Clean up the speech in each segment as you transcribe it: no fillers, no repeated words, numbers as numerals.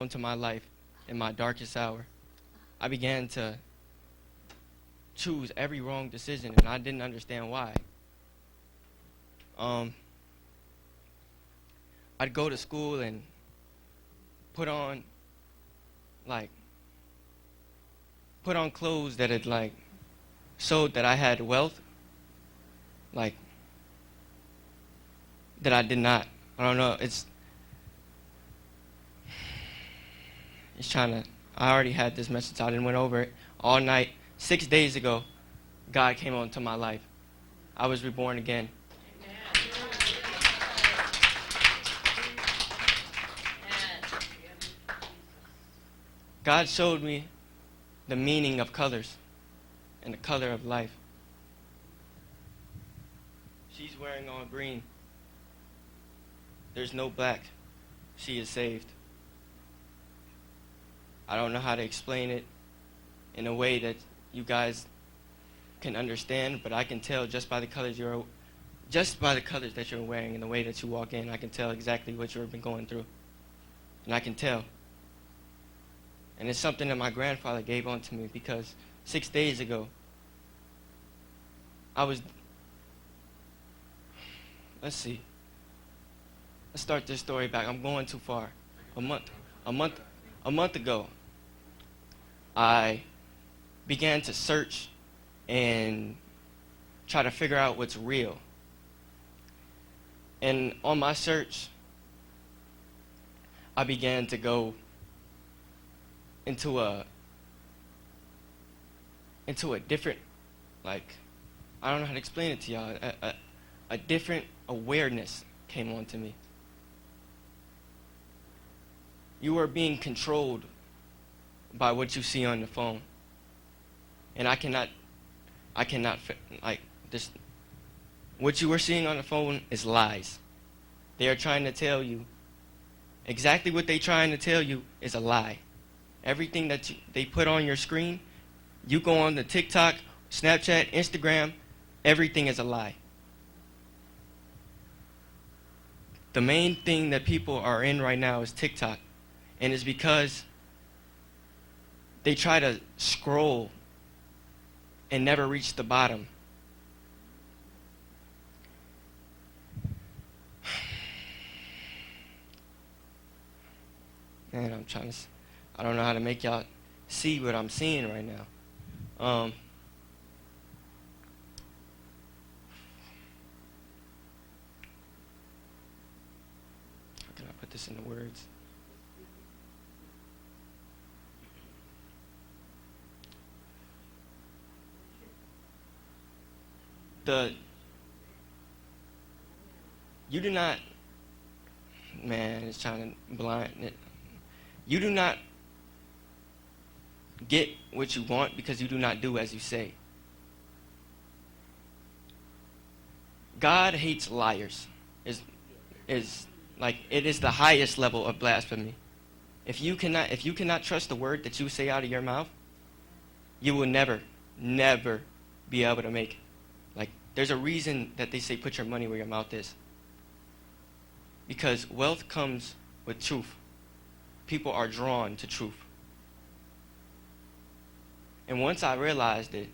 into my life in my darkest hour. I began to choose every wrong decision, and I didn't understand why. Um, I'd go to school and put on like put on clothes that had like showed that I had wealth, like that I did not. I don't know. It's trying to. I already had this message. I didn't went over it all night. 6 days ago, God came onto my life. I was reborn again. God showed me the meaning of colors and the color of life. She's wearing all green. There's no black. She is saved. I don't know how to explain it in a way that you guys can understand, but I can tell just by the colors that you're wearing and the way that you walk in, I can tell exactly what you've been going through. And I can tell. And it's something that my grandfather gave on to me because 6 days ago, let's see. Let's start this story back. I'm going too far. A month ago, I began to search and try to figure out what's real. And on my search, I began to go into a different, like, I don't know how to explain it to y'all. A different awareness came onto me. You are being controlled by what you see on the phone. And I cannot, like, this, what you are seeing on the phone is lies. They are trying to tell you, exactly what they're trying to tell you is a lie. Everything that they put on your screen, you go on the TikTok, Snapchat, Instagram, everything is a lie. The main thing that people are in right now is TikTok. And it's because they try to scroll and never reach the bottom. Man, I don't know how to make y'all see what I'm seeing right now. How can I put this into words? You do not, man, it's trying to blind it. You do not get what you want because you do not do as you say. God hates liars. Is like it is the highest level of blasphemy. If you cannot trust the word that you say out of your mouth, you will never be able to make. Like, there's a reason that they say put your money where your mouth is. Because wealth comes with truth. People are drawn to truth. And once I realized it,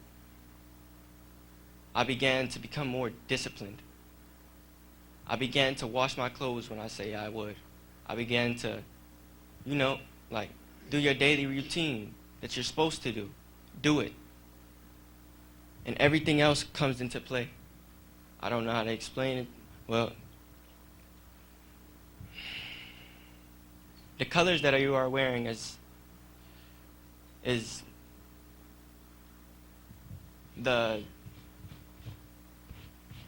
I began to become more disciplined. I began to wash my clothes when I say I would. I began to, like, do your daily routine that you're supposed to do. Do it. And everything else comes into play. I don't know how to explain it. Well, the colors that you are wearing is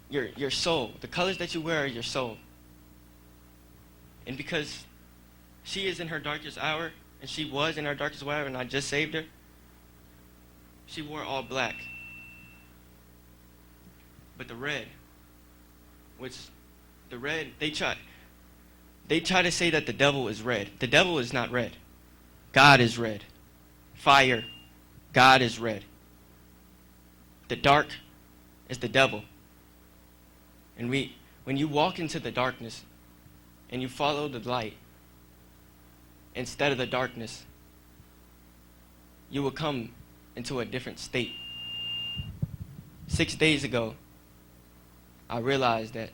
your soul. The colors that you wear are your soul. And because she is in her darkest hour, and she was in her darkest hour, and I just saved her, she wore all black. But the red, they try to say that the devil is red. The devil is not red. God is red. Fire, God is red. The dark is the devil. And when you walk into the darkness and you follow the light instead of the darkness, you will come into a different state. 6 days ago, I realized that,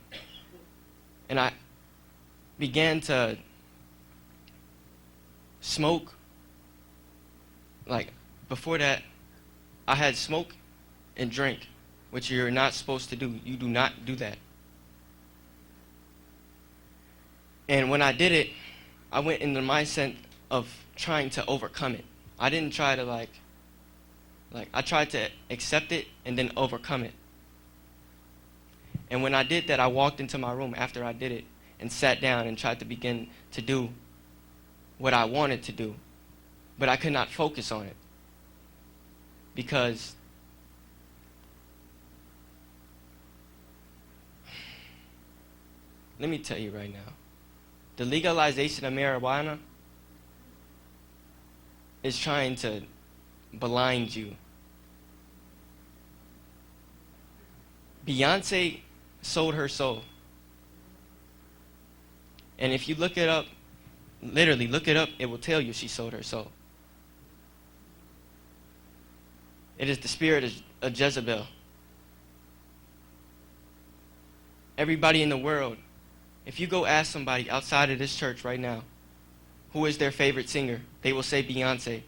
and I began to smoke. Like, before that, I had smoke and drink, which you're not supposed to do. You do not do that. And when I did it, I went in the mindset of trying to overcome it. I didn't try to like I tried to accept it and then overcome it. And when I did that, I walked into my room after I did it and sat down and tried to begin to do what I wanted to do. But I could not focus on it because let me tell you right now, the legalization of marijuana is trying to blind you. Beyonce sold her soul. And if you look it up, literally look it up, it will tell you she sold her soul. It is the spirit of Jezebel. Everybody in the world, if you go ask somebody outside of this church right now, who is their favorite singer, they will say Beyonce,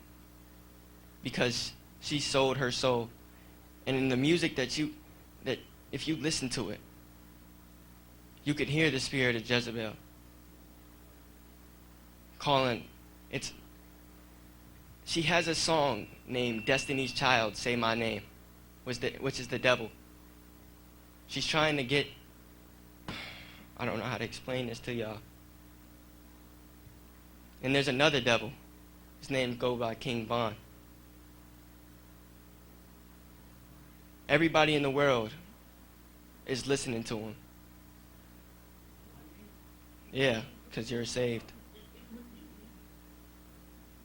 because she sold her soul. And in the music that if you listen to it, you could hear the spirit of Jezebel calling. She has a song named Destiny's Child, Say My Name, which is the devil. She's trying to get, I don't know how to explain this to y'all. And there's another devil. His name goes by King Von. Everybody in the world is listening to him. Yeah, because you're saved.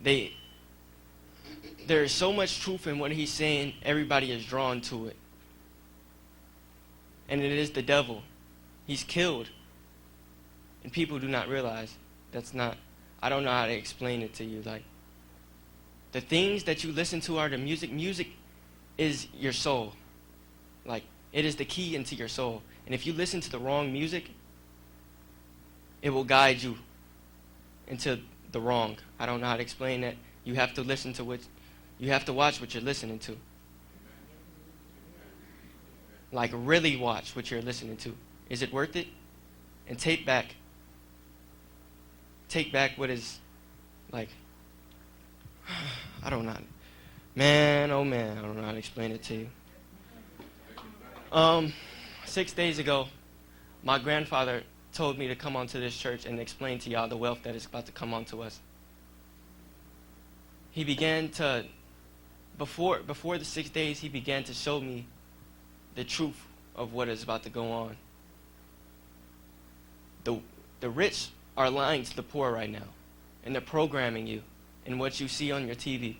There is so much truth in what he's saying, everybody is drawn to it. And it is the devil. He's killed. And people do not realize I don't know how to explain it to you. Like, the things that you listen to are the music. Music is your soul. Like, it is the key into your soul. And if you listen to the wrong music, it will guide you into the wrong. I don't know how to explain that. You have to listen to you have to watch what you're listening to. Like, really watch what you're listening to. Is it worth it? And take back what is, like, I don't know. Man, oh man, I don't know how to explain it to you. 6 days ago, my grandfather told me to come onto this church and explain to y'all the wealth that is about to come onto us. He began to, before the 6 days, he began to show me the truth of what is about to go on. The rich are lying to the poor right now, and they're programming you in what you see on your TV.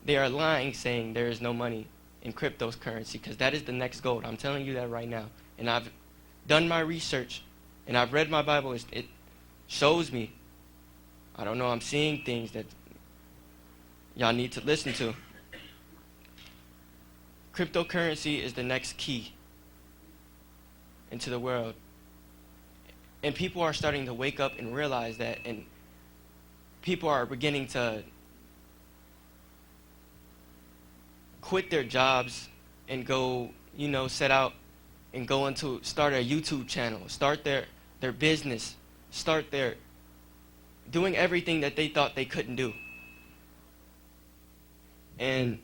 They are lying, saying there is no money in cryptocurrency, because that is the next gold. I'm telling you that right now. And I've done my research, and I've read my Bible. It shows me. I don't know, I'm seeing things that y'all need to listen to. Cryptocurrency is the next key into the world. And people are starting to wake up and realize that, and people are beginning to quit their jobs and go, set out and start a YouTube channel, start their business, start doing everything that they thought they couldn't do. And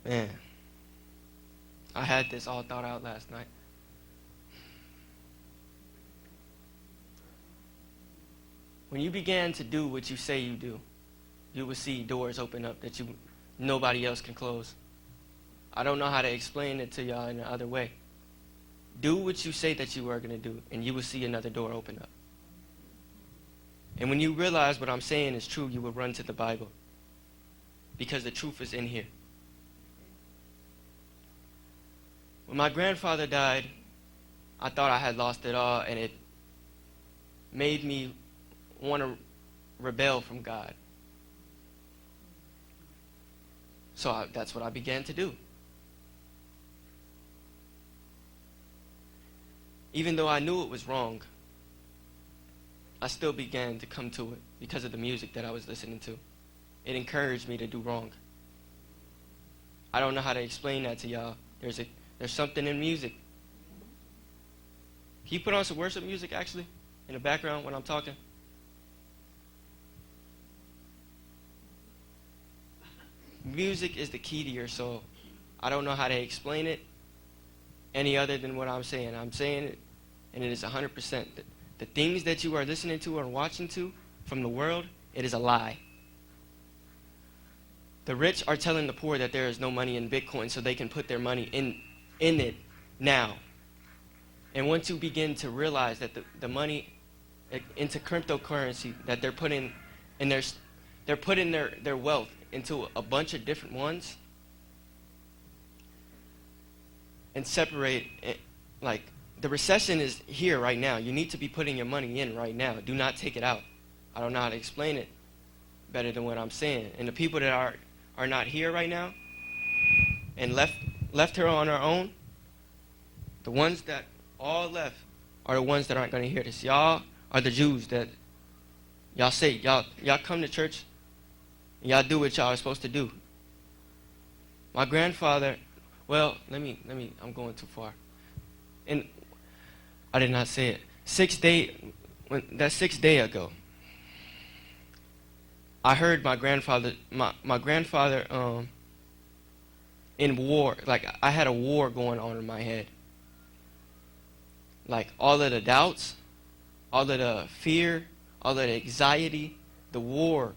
man, I had this all thought out last night. When you began to do what you say you do, you will see doors open up that nobody else can close. I don't know how to explain it to y'all in another way. Do what you say that you are going to do, and you will see another door open up. And when you realize what I'm saying is true, you will run to the Bible, because the truth is in here. When my grandfather died, I thought I had lost it all, and it made me want to rebel from God. So that's what I began to do. Even though I knew it was wrong, I still began to come to it because of the music that I was listening to. It encouraged me to do wrong. I don't know how to explain that to y'all. There's something in music. Can you put on some worship music, actually, in the background when I'm talking? Music is the key to your soul. I don't know how to explain it any other than what I'm saying. I'm saying it, and it is 100%. The things that you are listening to or watching to from the world, it is a lie. The rich are telling the poor that there is no money in Bitcoin so they can put their money in it now. And once you begin to realize that the money into cryptocurrency that they're putting, and they're putting their wealth into a bunch of different ones, and separate it, like the recession is here right now. You need to be putting your money in right now. Do not take it out. I don't know how to explain it better than what I'm saying. And the people that are not here right now and left here on our own, the ones that all left are the ones that aren't going to hear this. Y'all are the Jews that y'all say y'all come to church and y'all do what y'all are supposed to do. My grandfather, well, I'm going too far. And I did not say it. 6 day ago, I heard my grandfather in war, like I had a war going on in my head. Like all of the doubts, all of the fear, all of the anxiety, the war.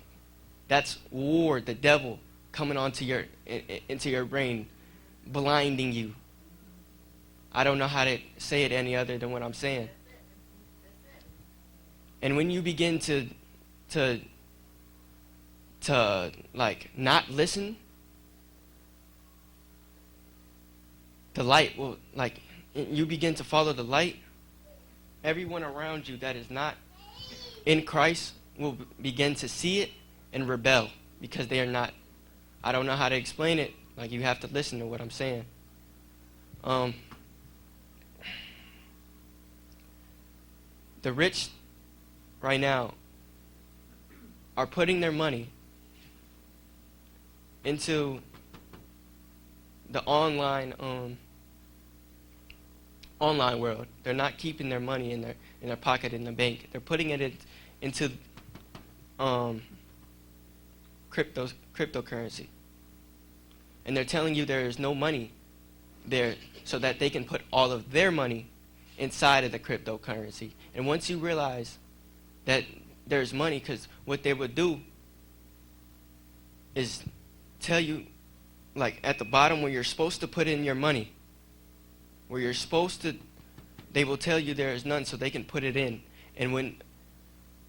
That's war, the devil coming into your brain, blinding you. I don't know how to say it any other than what I'm saying. And when you begin to like not listen, the light will, like, you begin to follow the light, everyone around you that is not in Christ will begin to see it and rebel because they are not. I don't know how to explain it. Like, you have to listen to what I'm saying. The rich right now are putting their money into the online world. They're not keeping their money in their pocket in the bank. They're putting it into cryptocurrency. And they're telling you there is no money there so that they can put all of their money inside of the cryptocurrency. And once you realize that there's money, because what they would do is tell you, like at the bottom where you're supposed to put in your money, where you're supposed to, they will tell you there is none so they can put it in. And when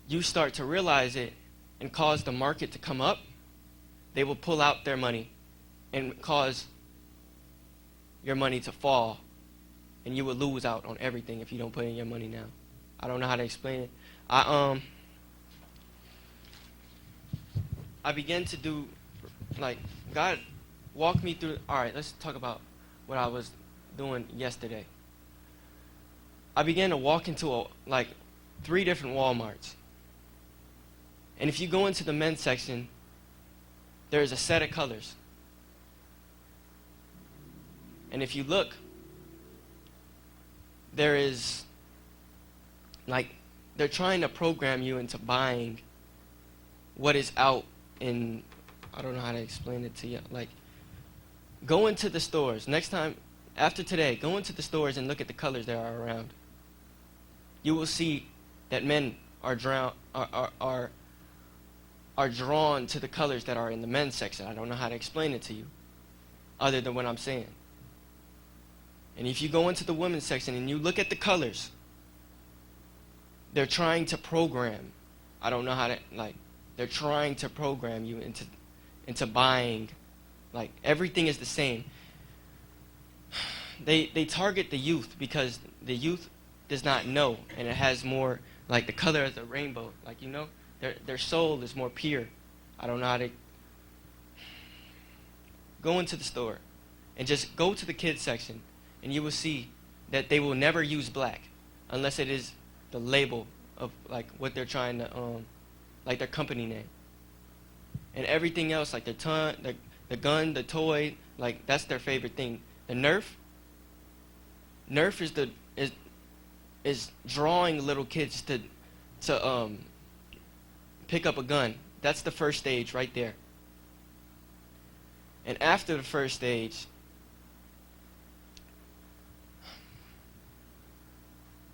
you start to realize it and cause the market to come up, they will pull out their money and cause your money to fall, and you will lose out on everything if you don't put in your money now. I don't know how to explain it. I began to do, like, God walked me through. All right, let's talk about what I was doing yesterday. I began to walk into 3 different Walmarts. And if you go into the men's section, there's a set of colors. And if you look, there is, like, they're trying to program you into buying what is out in, I don't know how to explain it to you. Like, go into the stores. Next time, after today, go into the stores and look at the colors that are around. You will see that men are drawn to the colors that are in the men's section. I don't know how to explain it to you other than what I'm saying. And if you go into the women's section and you look at the colors, they're trying to program. I don't know how to, like, they're trying to program you into buying. Like, everything is the same. they target the youth because the youth does not know, and it has more like the color of the rainbow. Like, you know, their soul is more pure. I don't know how to go into the store and just go to the kids section, and you will see that they will never use black unless it is the label of like what they're trying to like their company name. And everything else, like the gun, the toy, like that's their favorite thing. The Nerf is drawing little kids to pick up a gun. That's the first stage right there. And after the first stage,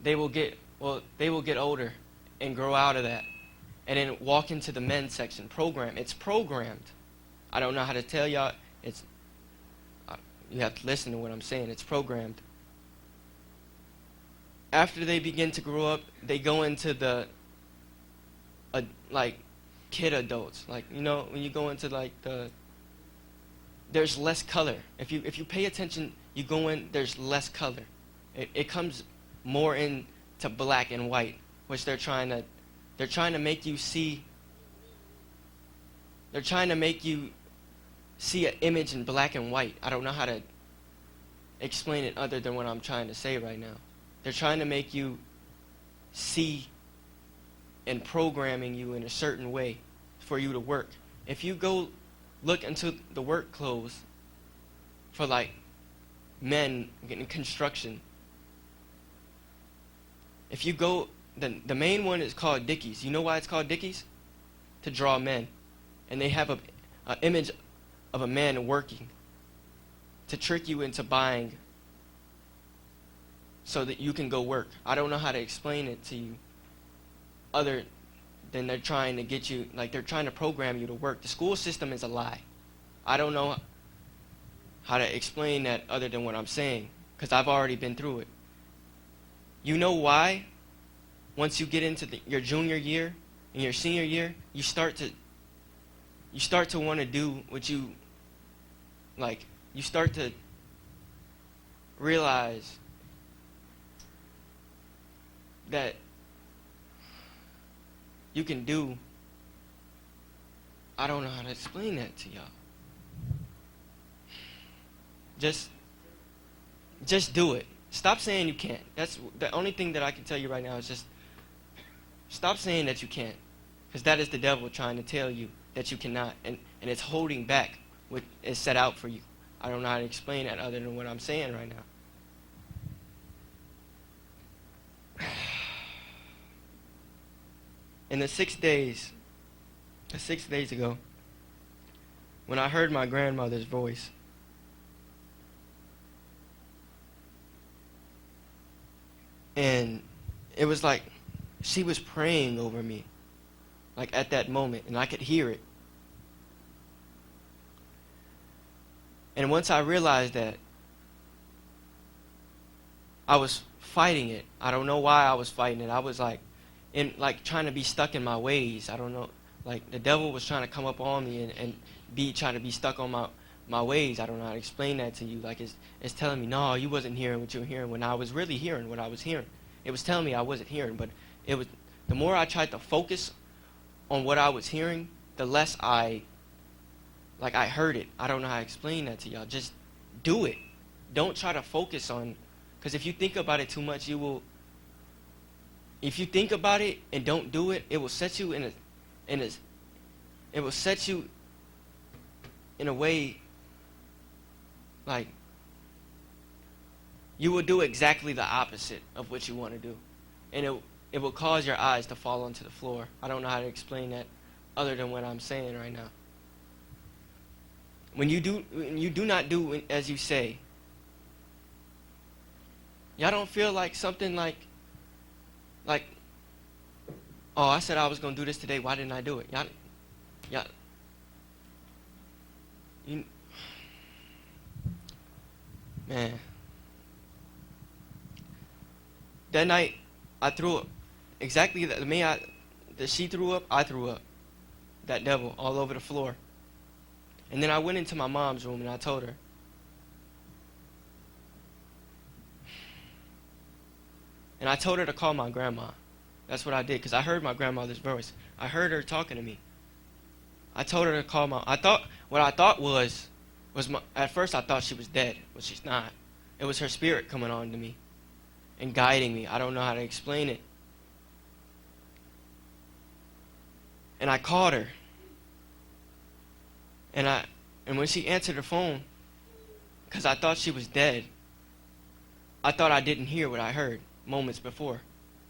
they will get older and grow out of that, and then walk into the men's section. It's programmed. I don't know how to tell y'all. You have to listen to what I'm saying. It's programmed. After they begin to grow up, they go into the like kid adults. Like, you know, when you go into like there's less color. If you pay attention, you go in, there's less color. It comes more into black and white, which they're trying to make you see. They're trying to make you see an image in black and white. I don't know how to explain it other than what I'm trying to say right now. They're trying to make you see and programming you in a certain way for you to work. If you go look into the work clothes for like men getting construction, if you go, the main one is called Dickies. You know why it's called Dickies? To draw men. And they have an image of a man working to trick you into buying so that you can go work. I don't know how to explain it to you other than they're trying to get you, like they're trying to program you to work. The school system is a lie. I don't know how to explain that other than what I'm saying, because I've already been through it. You know why? Once you get into your junior year and your senior year, you start to want to do what you like. You start to realize that you can do. I don't know how to explain that to y'all. Just do it. Stop saying you can't. That's the only thing that I can tell you right now is just stop saying that you can't, because that is the devil trying to tell you that you cannot, and it's holding back what is set out for you. I don't know how to explain that other than what I'm saying right now. In the 6 days ago, when I heard my grandmother's voice, and it was like she was praying over me, like at that moment, and I could hear it. And once I realized that, I was fighting it. I don't know why I was fighting it. I was like trying to be stuck in my ways. I don't know. Like the devil was trying to come up on me and trying to be stuck on my ways. I don't know how to explain that to you. Like it's telling me, no, you wasn't hearing what you were hearing, when I was really hearing what I was hearing. It was telling me I wasn't hearing, but it was the more I tried to focus on what I was hearing, the less I heard it. I don't know how to explain that to y'all. Just do it. Don't try to focus on, because if you think about it too much, you will. If you think about it and don't do it, it will set you in a way like you will do exactly the opposite of what you want to do, and it will cause your eyes to fall onto the floor. I don't know how to explain that other than what I'm saying right now. When you do not do as you say, y'all don't feel like something like, oh, I said I was going to do this today. Why didn't I do it? Y'all, man. That night, I threw up. Exactly that she threw up, I threw up. That devil all over the floor. And then I went into my mom's room and I told her. And I told her to call my grandma. That's what I did, because I heard my grandmother's voice. I heard her talking to me. I told her to call what I thought was at first I thought she was dead, but she's not. It was her spirit coming on to me and guiding me. I don't know how to explain it. And I called her. And when she answered the phone, because I thought she was dead, I thought I didn't hear what I heard moments before.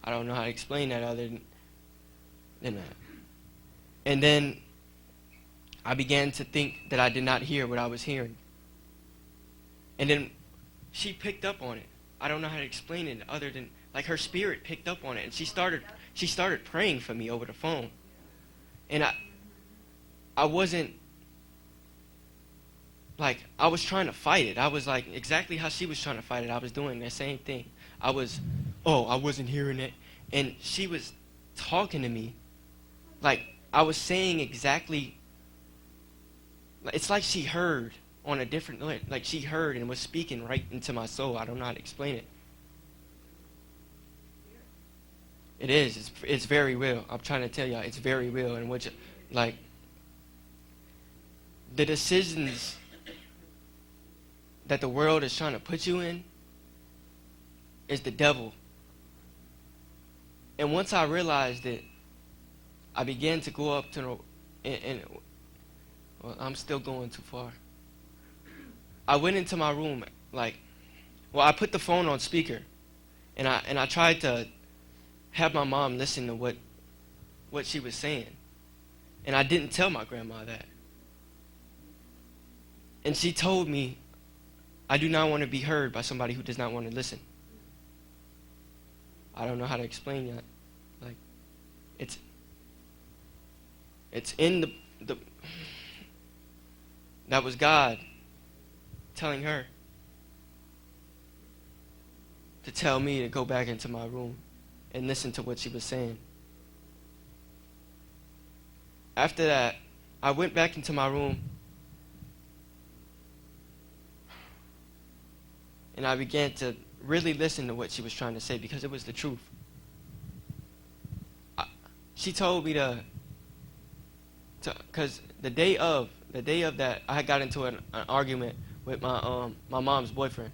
I don't know how to explain that other than that. And then I began to think that I did not hear what I was hearing. And then she picked up on it. I don't know how to explain it other than, like, her spirit picked up on it, and she started praying for me over the phone. And I wasn't, like, I was trying to fight it. I was like, exactly how she was trying to fight it. I was doing the same thing. I wasn't hearing it. And she was talking to me. Like, I was saying exactly, it's like she heard on a different, like she heard and was speaking right into my soul. I don't know how to explain it. It is. It's very real. I'm trying to tell y'all, it's very real. And which, like, the decisions that the world is trying to put you in is the devil. And once I realized it, I began to go up to well, I'm still going too far. I went into my room, I put the phone on speaker, and I tried to have my mom listen to what she was saying. And I didn't tell my grandma that. And she told me, I do not want to be heard by somebody who does not want to listen. I don't know how to explain that. Like, it's in the that was God telling her to tell me to go back into my room and listen to what she was saying. After that, I went back into my room and I began to really listen to what she was trying to say, because it was the truth. She told me because the day of that, I had got into an argument with my mom's boyfriend.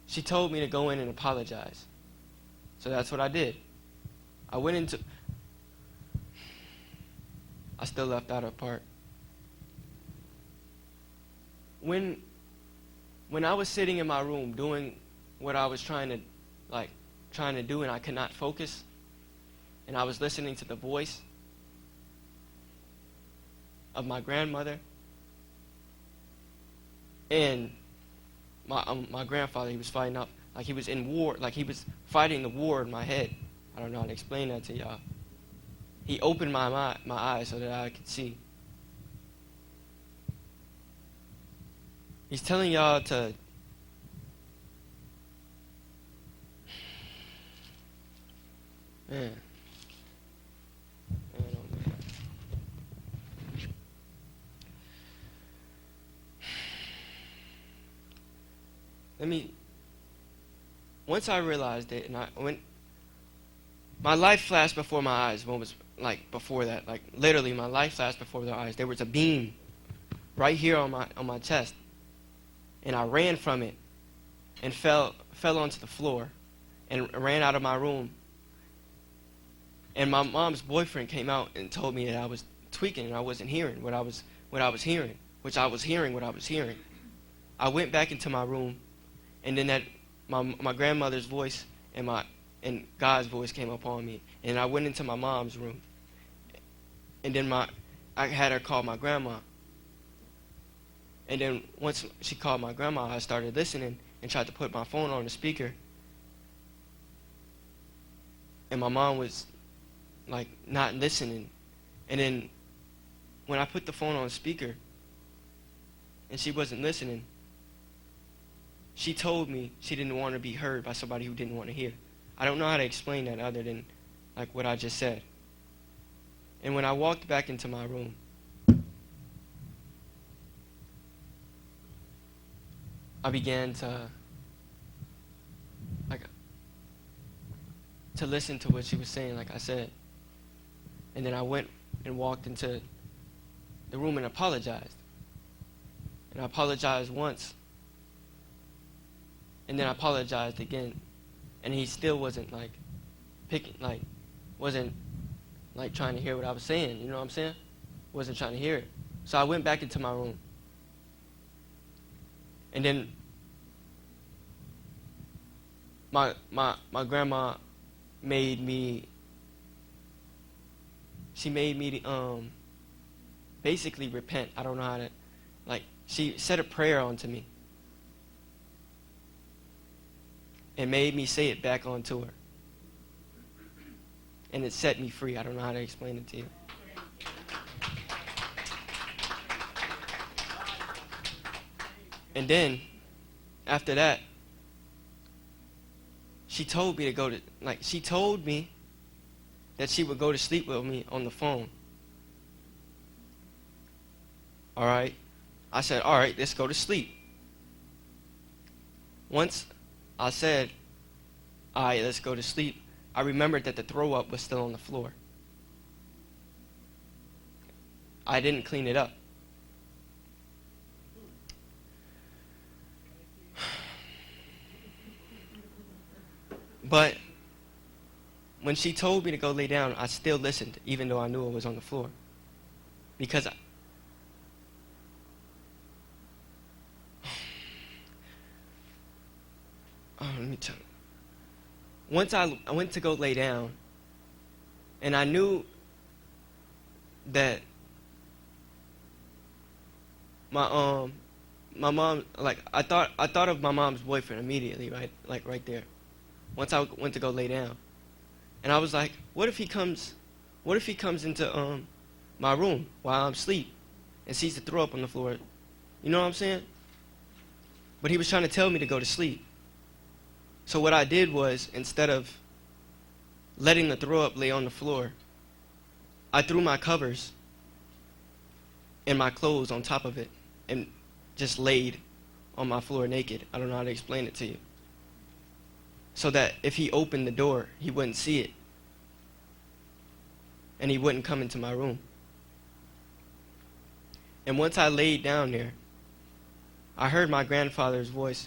She told me to go in and apologize. So that's what I did. I still left out a part. When I was sitting in my room doing what I was trying to do, and I could not focus, and I was listening to the voice of my grandmother and my grandfather, he was fighting up, like he was in war, like he was fighting the war in my head. I don't know how to explain that to y'all. He opened my eyes so that I could see. He's telling y'all to man, oh man. Once I realized it, and my life flashed before my eyes. Before that, literally my life flashed before their eyes. There was a beam right here on my chest, and I ran from it and fell onto the floor and ran out of my room. And my mom's boyfriend came out and told me that I was tweaking and I wasn't hearing what I was hearing, which I was hearing what I was hearing. I went back into my room, and then my grandmother's voice and God's voice came upon me, and I went into my mom's room, and then I had her call my grandma. And then once she called my grandma, I started listening and tried to put my phone on the speaker, and my mom was not listening. And then when I put the phone on speaker and she wasn't listening, she told me she didn't want to be heard by somebody who didn't want to hear. I don't know how to explain that other than what I just said. And when I walked back into my room, I began to listen to what she was saying, like I said. And then I went and walked into the room and apologized. And I apologized once. And then I apologized again. And he still wasn't wasn't trying to hear what I was saying, you know what I'm saying? Wasn't trying to hear it. So I went back into my room. And then my grandma made me basically repent. I don't know how to, she said a prayer onto me and made me say it back onto her. And it set me free. I don't know how to explain it to you. And then, after that, she told me that she would go to sleep with me on the phone. All right? I said, all right, let's go to sleep. Once I said, all right, let's go to sleep, I remembered that the throw up was still on the floor. I didn't clean it up. But when she told me to go lay down, I still listened, even though I knew it was on the floor. Because let me tell you. Once I went to go lay down, and I knew that my mom, I thought of my mom's boyfriend immediately, right? Right there. Once I went to go lay down. And I was like, what if he comes into my room while I'm asleep and sees the throw up on the floor? You know what I'm saying? But he was trying to tell me to go to sleep. So what I did was, instead of letting the throw up lay on the floor, I threw my covers and my clothes on top of it and just laid on my floor naked. I don't know how to explain it to you. So that if he opened the door, he wouldn't see it. And he wouldn't come into my room. And once I laid down there, I heard my grandfather's voice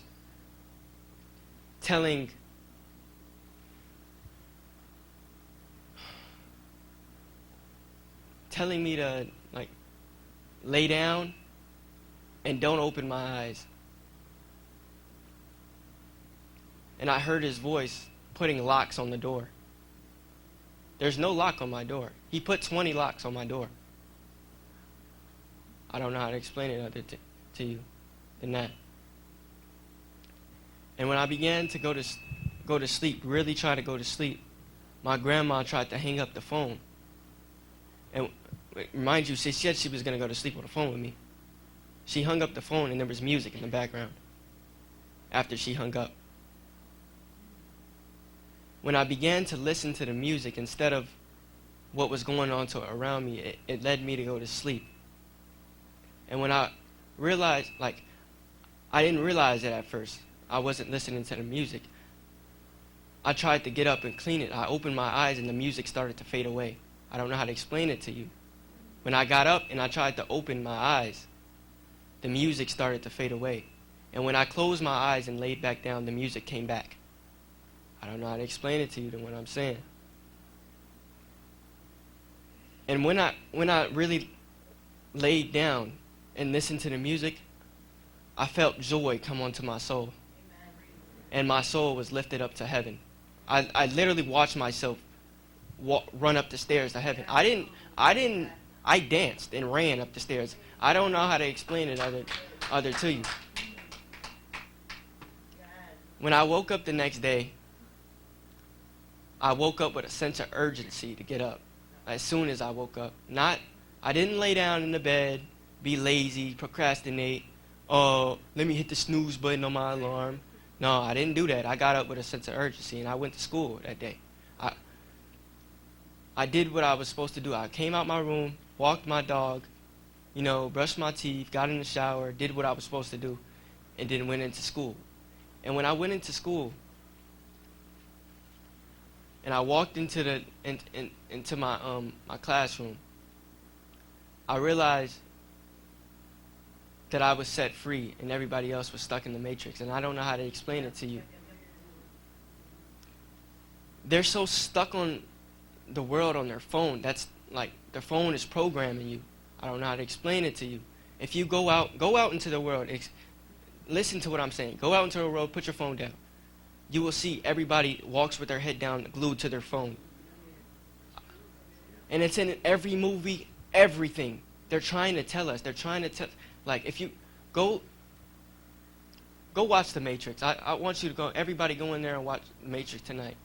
telling me to lay down and don't open my eyes. And I heard his voice putting locks on the door. There's no lock on my door. He put 20 locks on my door. I don't know how to explain it other to you than that. And when I began to go to sleep, really try to go to sleep, my grandma tried to hang up the phone. And mind you, she said she was going to go to sleep on the phone with me. She hung up the phone and there was music in the background after she hung up. When I began to listen to the music instead of what was going on around me, it led me to go to sleep. And when I realized, I didn't realize it at first. I wasn't listening to the music. I tried to get up and clean it. I opened my eyes and the music started to fade away. I don't know how to explain it to you. When I got up and I tried to open my eyes, the music started to fade away. And when I closed my eyes and laid back down, the music came back. I don't know how to explain it to you than what I'm saying. And when I really laid down and listened to the music, I felt joy come onto my soul. And my soul was lifted up to heaven. I literally watched myself run up the stairs to heaven. I danced and ran up the stairs. I don't know how to explain it other to you. When I woke up the next day, I woke up with a sense of urgency to get up. As soon as I woke up. I didn't lay down in the bed, be lazy, procrastinate. Oh, let me hit the snooze button on my alarm. No, I didn't do that. I got up with a sense of urgency and I went to school that day. I did what I was supposed to do. I came out my room, walked my dog, brushed my teeth, got in the shower, did what I was supposed to do, and then went into school. And when I went into school, and I walked into into my classroom, I realized that I was set free and everybody else was stuck in the matrix, and I don't know how to explain it to you. They're so stuck on the world on their phone. That's like their phone is programming you. I don't know how to explain it to you. If you go out into the world, listen to what I'm saying. Go out into the world, put your phone down. You will see everybody walks with their head down, glued to their phone. And it's in every movie, everything. They're trying to tell us. They're trying to tell, like, if you go watch The Matrix. I want you to go, everybody go in there and watch The Matrix tonight.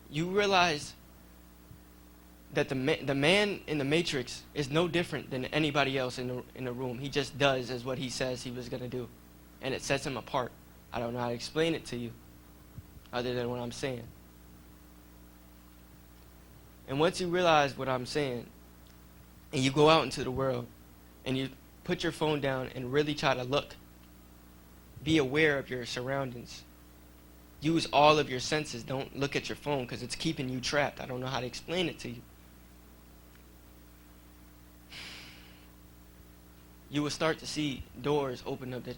You realize that the man in the Matrix is no different than anybody else in the room. He just does as what he says he was going to do. And it sets him apart. I don't know how to explain it to you other than what I'm saying. And once you realize what I'm saying, and you go out into the world, and you put your phone down and really try to look, be aware of your surroundings. Use all of your senses. Don't look at your phone because it's keeping you trapped. I don't know how to explain it to you. You will start to see doors open up that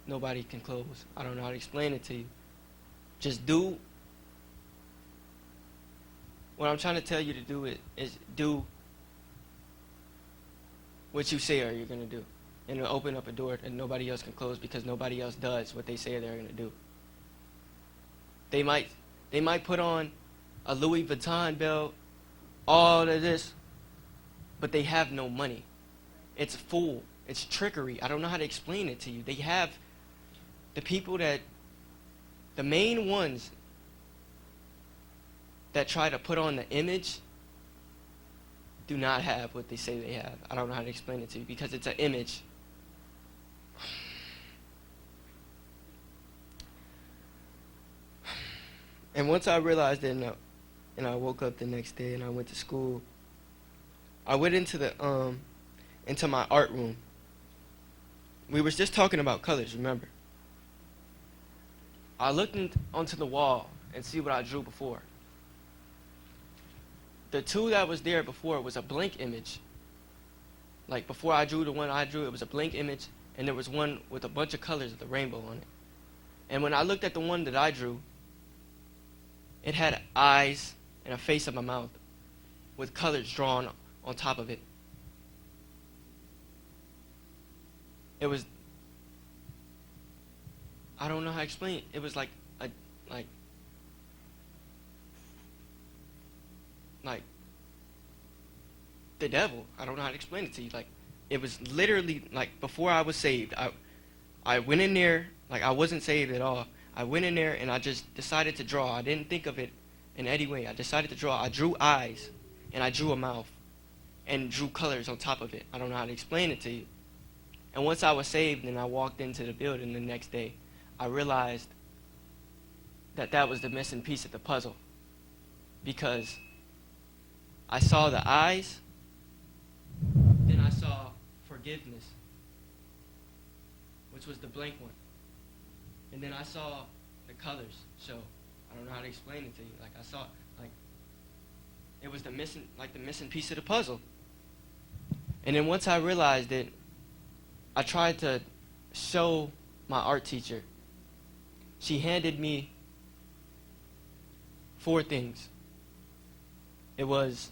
nobody can close. I don't know how to explain it to you. Just do what I'm trying to tell you to do is do what you say you're going to do. And it'll open up a door that nobody else can close because nobody else does what they say they're going to do. They might put on a Louis Vuitton belt, all of this, but they have no money. It's fool. It's trickery. I don't know how to explain it to you. They have the people that, the main ones that try to put on the image do not have what they say they have. I don't know how to explain it to you because it's an image. And once I realized it, and I woke up the next day and I went to school, I went into my art room. We were just talking about colors, remember? I looked onto the wall and see what I drew before. The two that was there before was a blank image. Like before I drew the one I drew, it was a blank image, and there was one with a bunch of colors of the rainbow on it. And when I looked at the one that I drew, it had eyes and a face of a mouth with colors drawn on top of it. It was, I don't know how to explain it. It was like the devil. I don't know how to explain it to you. Like, it was literally like before I was saved. I went in there, like I wasn't saved at all. I went in there and I just decided to draw. I didn't think of it in any way. I decided to draw. I drew eyes and I drew a mouth and drew colors on top of it. I don't know how to explain it to you. And once I was saved and I walked into the building the next day, I realized that that was the missing piece of the puzzle. Because I saw the eyes, then I saw forgiveness, which was the blank one. And then I saw the colors. So I don't know how to explain it to you. Like I saw, like it was the missing piece of the puzzle. And then once I realized it, I tried to show my art teacher. She handed me 4 things. It was,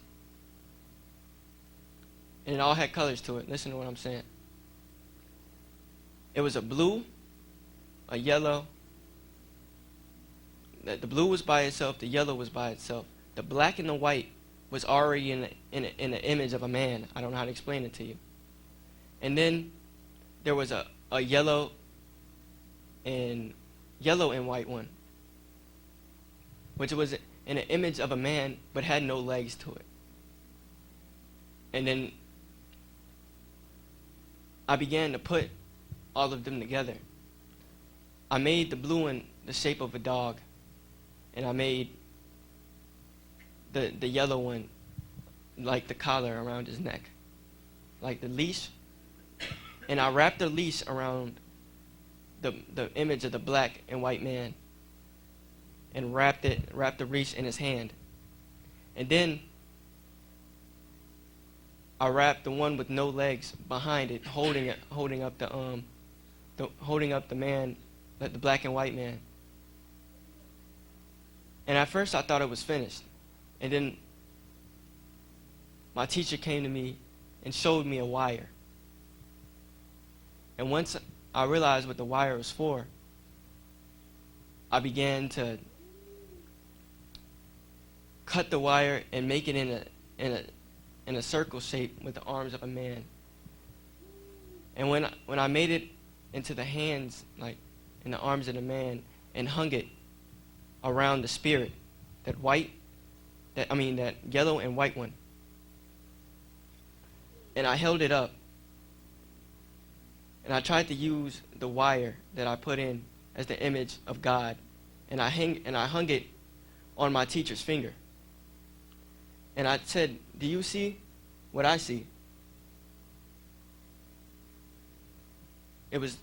and it all had colors to it. Listen to what I'm saying. It was a blue, a yellow. The blue was by itself. The yellow was by itself. The black and the white was already in the image of a man. I don't know how to explain it to you. And then there was a yellow and white one, which was in an image of a man but had no legs to it. And then I began to put all of them together. I made the blue one the shape of a dog, and I made the yellow one like the collar around his neck, like the leash. And I wrapped the leash around the image of the black and white man. and wrapped the wreath in his hand. And then I wrapped the one with no legs behind it, holding up the man, the black and white man. And at first I thought it was finished. And then my teacher came to me and showed me a wire. And once I realized what the wire was for, I began to cut the wire and make it in a circle shape with the arms of a man. And when I made it into the hands, like in the arms of the man, and hung it around the spirit, that yellow and white one, and I held it up, and I tried to use the wire that I put in as the image of God, and I hung it on my teacher's finger. And I said, "Do you see what I see?" It was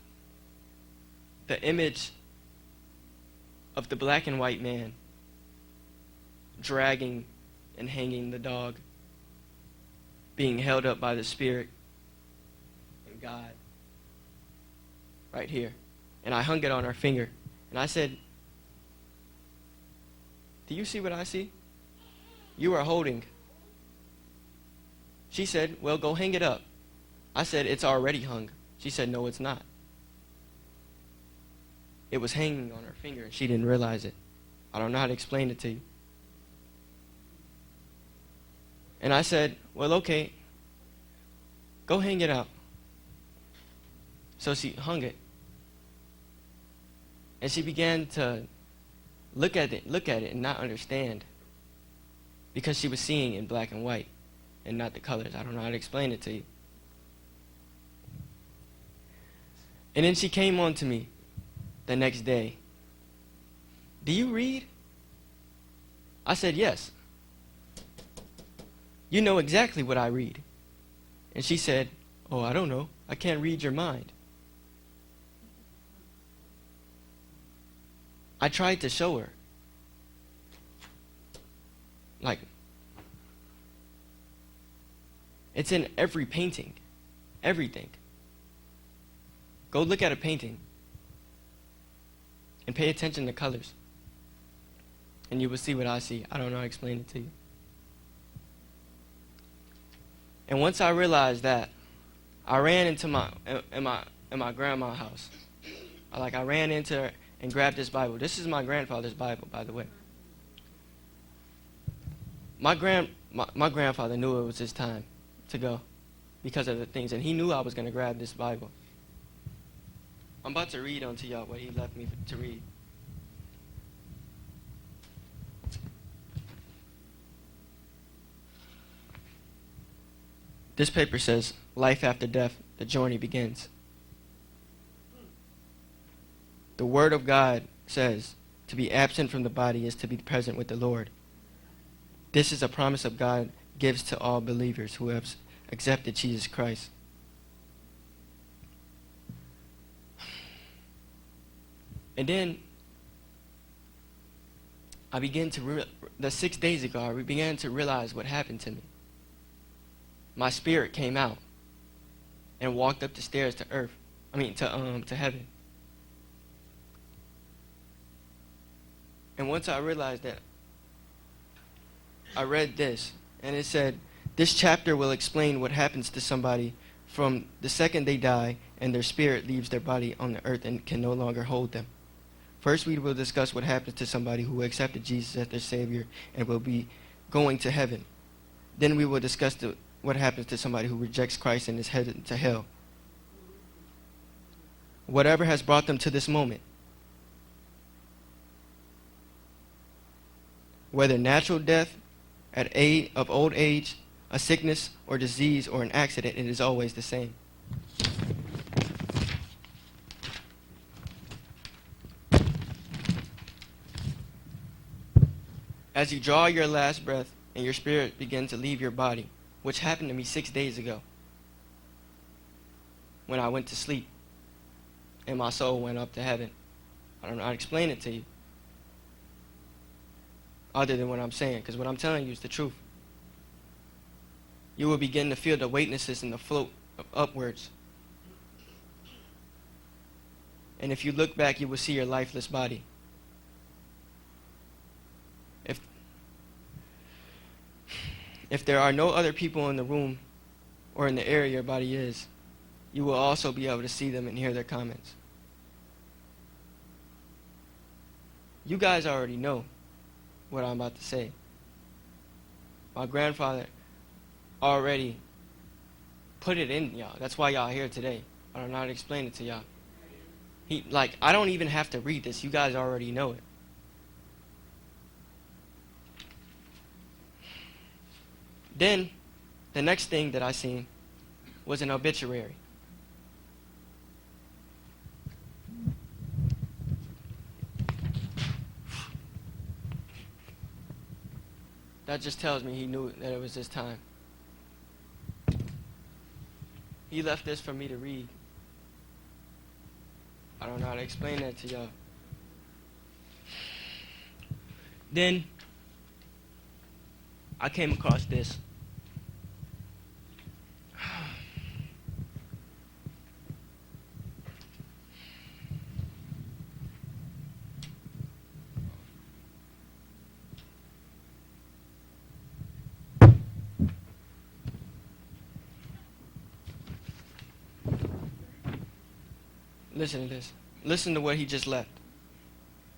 the image of the black and white man dragging and hanging the dog, being held up by the Spirit and God right here. And I hung it on her finger. And I said, "Do you see what I see? You are holding." She said, "Well, go hang it up." I said, "It's already hung." She said, "No, it's not." It was hanging on her finger, and she didn't realize it. I don't know how to explain it to you. And I said, "Well, okay, go hang it out." So she hung it. And she began to look at it and not understand, because she was seeing in black and white and not the colors. I don't know how to explain it to you. And then she came on to me the next day. "Do you read?" I said, "Yes." "You know exactly what I read." And she said, "Oh, I don't know. I can't read your mind." I tried to show her. Like, it's in every painting. Everything. Go look at a painting and pay attention to colors, and you will see what I see. I don't know how to explain it to you. And once I realized that, I ran into my grandma's house. I ran into her and grabbed this Bible. This is my grandfather's Bible, by the way. My grandfather knew it was his time to go because of the things, and he knew I was going to grab this Bible. I'm about to read unto y'all what he left me to read. This paper says, "Life after death, the journey begins." The Word of God says, to be absent from the body is to be present with the Lord. This is a promise of God gives to all believers who have accepted Jesus Christ. And then I began to, 6 days ago, I began to realize what happened to me. My spirit came out and walked up the stairs to heaven. And once I realized that, I read this, and it said, "This chapter will explain what happens to somebody from the second they die and their spirit leaves their body on the earth and can no longer hold them. First, we will discuss what happens to somebody who accepted Jesus as their Savior and will be going to heaven. Then we will discuss what happens to somebody who rejects Christ and is headed to hell. Whatever has brought them to this moment, whether natural death of old age, a sickness or disease, or an accident, it is always the same. As you draw your last breath and your spirit begins to leave your body, which happened to me 6 days ago when I went to sleep and my soul went up to heaven. I don't know how to explain it to you. other than what I'm saying, because what I'm telling you is the truth. You will begin to feel the weightnesses and the float upwards. And if you look back, you will see your lifeless body. If there are no other people in the room or in the area your body is, you will also be able to see them and hear their comments. You guys already know what I'm about to say. My grandfather already put it in y'all. That's why y'all here today. I don't know how to explain it to y'all. I don't even have to read this. You guys already know it. Then, the next thing that I seen was an obituary. That just tells me he knew that it was his time. He left this for me to read. I don't know how to explain that to y'all. Then, I came across this. Listen to this. Listen to what he just left.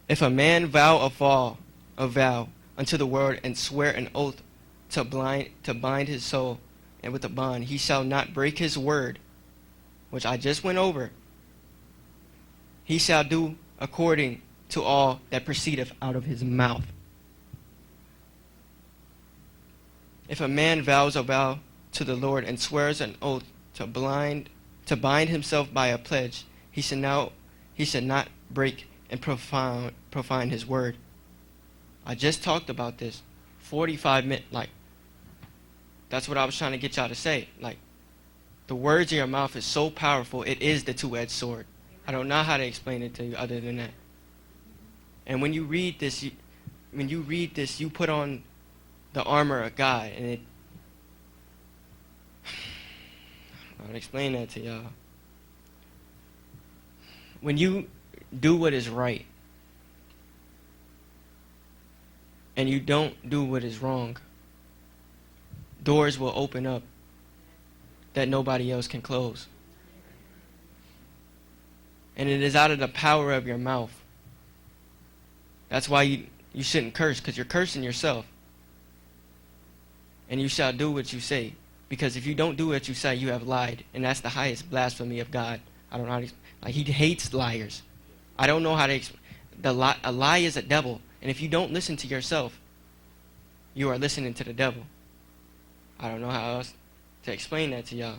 If a man vow a vow unto the word and swear an oath to bind his soul and with a bond, he shall not break his word, which I just went over. He shall do according to all that proceedeth out of his mouth. If a man vows a vow to the Lord and swears an oath to bind himself by a pledge, he should not break and profane his word. I just talked about this 45 minutes. That's what I was trying to get y'all to say. The words in your mouth is so powerful. It is the two-edged sword. I don't know how to explain it to you other than that. And when you read this, you put on the armor of God, and I'll explain that to y'all. When you do what is right and you don't do what is wrong, doors will open up that nobody else can close. And it is out of the power of your mouth. That's why you shouldn't curse, because you're cursing yourself. And you shall do what you say. Because if you don't do what you say, you have lied. And that's the highest blasphemy of God. I don't know how to he hates liars. I don't know how to a lie is a devil. And if you don't listen to yourself, you are listening to the devil. I don't know how else to explain that to y'all.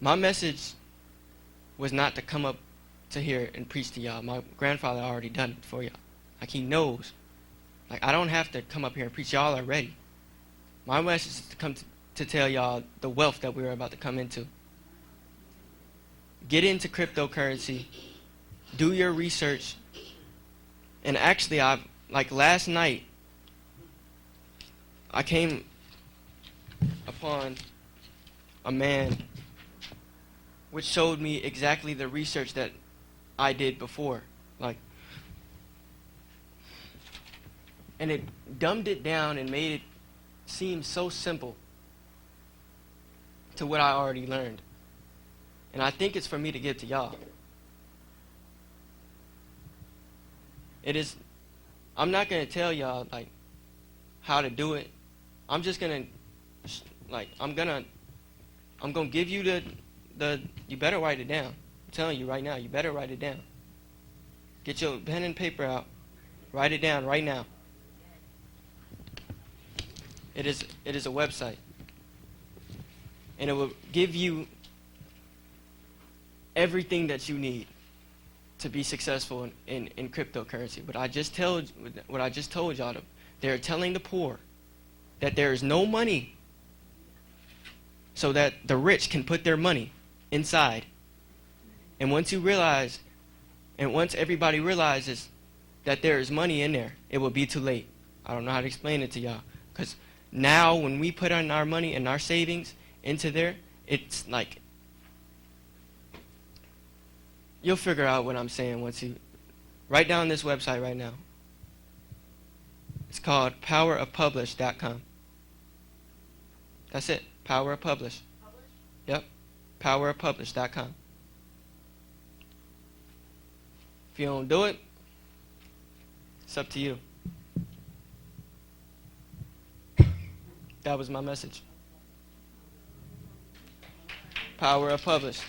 My message was not to come up to here and preach to y'all. My grandfather already done it for y'all. He knows. I don't have to come up here and preach. Y'all are ready. My message is to come to tell y'all the wealth that we're about to come into. Get into cryptocurrency. Do your research. And actually, last night, I came upon a man which showed me exactly the research that I did before. And it dumbed it down and made it seem so simple to what I already learned. And I think it's for me to give to y'all. I'm not going to tell y'all, how to do it. I'm just going to, I'm going to give you you better write it down. I'm telling you right now, you better write it down. Get your pen and paper out. Write it down right now. It is a website. And it will give you everything that you need to be successful in cryptocurrency. But what I just told y'all, they're telling the poor that there is no money so that the rich can put their money inside. And once everybody realizes that there is money in there, it will be too late. I don't know how to explain it to y'all. Because now when we put in our money and our savings into there, it's like, you'll figure out what I'm saying once you write down this website right now. It's called powerofpublish.com. That's it. Power of Publish. Yep. Powerofpublish.com. If you don't do it, it's up to you. That was my message. Power of Publish.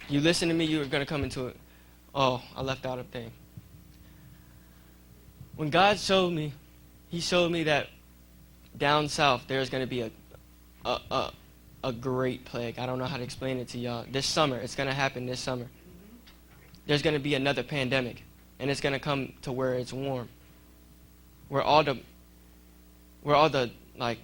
You listen to me, you're going to come into it. Oh, I left out a thing. When God showed me, he showed me that down south there's going to be a great plague. I don't know how to explain it to y'all. This summer, it's going to happen this summer. There's going to be another pandemic, and it's going to come to where it's warm. Where all the like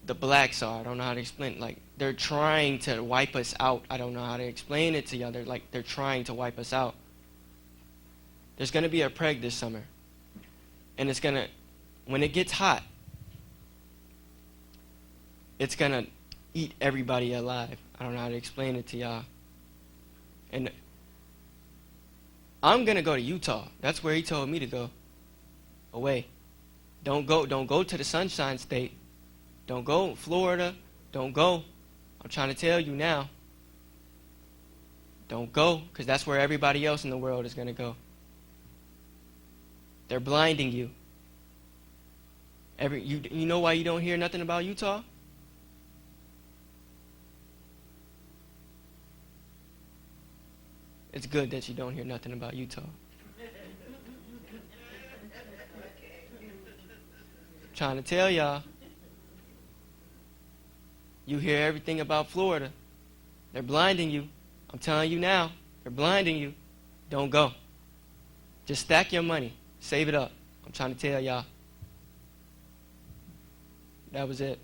the blacks are. I don't know how to explain it. Like, they're trying to wipe us out. I don't know how to explain it to y'all. They're trying to wipe us out. There's going to be a plague this summer. And it's going to, when it gets hot, it's going to eat everybody alive. I don't know how to explain it to y'all. And I'm going to go to Utah. That's where he told me to go. Away. Don't go to the Sunshine State. Don't go Florida. Don't go. I'm trying to tell you now. Don't go, because that's where everybody else in the world is going to go. They're blinding you. You know why you don't hear nothing about Utah? It's good that you don't hear nothing about Utah. Trying to tell y'all. You hear everything about Florida. They're blinding you. I'm telling you now. They're blinding you. Don't go. Just stack your money. Save it up. I'm trying to tell y'all. That was it.